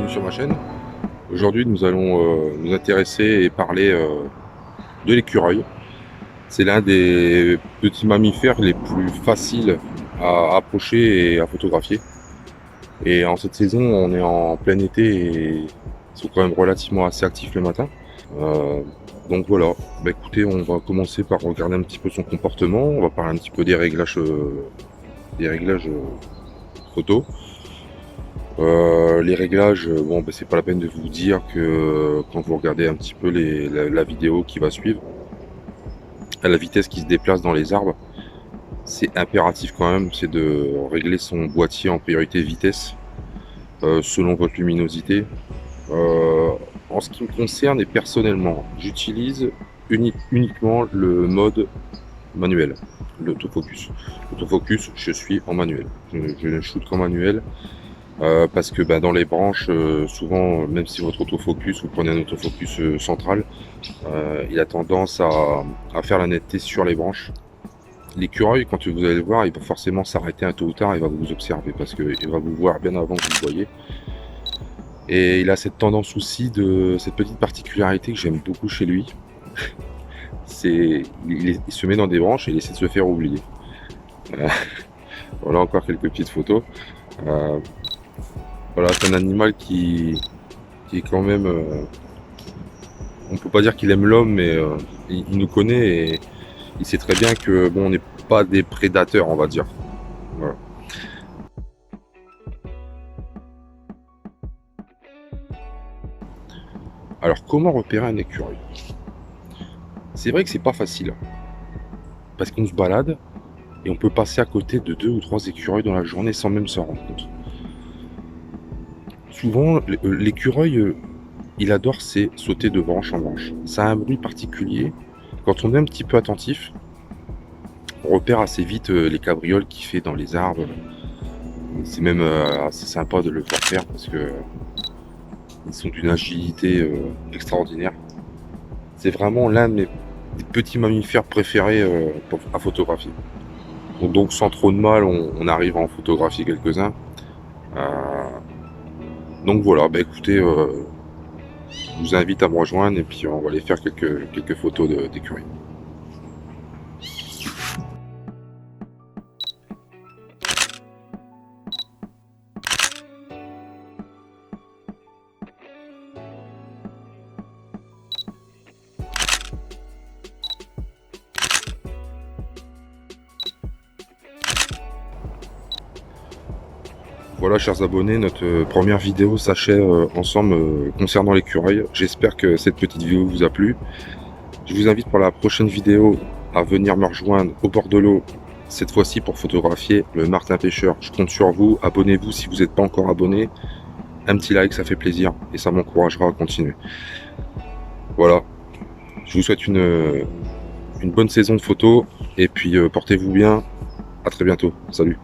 bienvenue sur ma chaîne. Aujourd'hui nous allons nous intéresser et parler de l'écureuil. C'est l'un des petits mammifères les plus faciles à approcher et à photographier. Et en cette saison on est en plein été et ils sont quand même relativement assez actifs le matin. Euh, donc voilà, écoutez, on va commencer par regarder un petit peu son comportement, on va parler un petit peu des réglages photo. Les réglages, bon, c'est pas la peine de vous dire que quand vous regardez un petit peu la vidéo qui va suivre, à la vitesse qui se déplace dans les arbres, c'est impératif quand même, c'est de régler son boîtier en priorité vitesse selon votre luminosité. En ce qui me concerne et personnellement, j'utilise uniquement le mode manuel, l'autofocus. L'autofocus, je suis en manuel. Je ne shoot qu'en manuel. Parce que dans les branches, souvent, même si votre autofocus, vous prenez un autofocus central, il a tendance à faire la netteté sur les branches. L'écureuil, quand vous allez le voir, il va forcément s'arrêter un tôt ou tard, il va vous observer parce qu'il va vous voir bien avant que vous le voyez. Et il a cette tendance aussi, cette petite particularité que j'aime beaucoup chez lui, il se met dans des branches et il essaie de se faire oublier. Voilà encore quelques petites photos. Voilà, c'est un animal qui est quand même... on peut pas dire qu'il aime l'homme, mais il nous connaît et il sait très bien que bon, on n'est pas des prédateurs, on va dire. Voilà. Alors, comment repérer un écureuil? C'est vrai que c'est pas facile, parce qu'on se balade et on peut passer à côté de 2 ou 3 écureuils dans la journée sans même s'en rendre compte. Souvent, l'écureuil, il adore sauter de branche en branche. Ça a un bruit particulier. Quand on est un petit peu attentif, on repère assez vite les cabrioles qu'il fait dans les arbres. C'est même assez sympa de le voir faire parce que ils sont d'une agilité extraordinaire. C'est vraiment l'un des petits mammifères préférés à photographier. Donc sans trop de mal, on arrive à en photographier quelques-uns. Donc voilà, écoutez, je vous invite à me rejoindre et puis on va aller faire quelques photos d'écureuils. Voilà, chers abonnés, notre première vidéo s'achève ensemble concernant l'écureuil. J'espère que cette petite vidéo vous a plu. Je vous invite pour la prochaine vidéo à venir me rejoindre au bord de l'eau, cette fois-ci pour photographier le martin pêcheur. Je compte sur vous, abonnez-vous si vous n'êtes pas encore abonné. Un petit like, ça fait plaisir et ça m'encouragera à continuer. Voilà, je vous souhaite une bonne saison de photos et puis portez-vous bien. À très bientôt. Salut.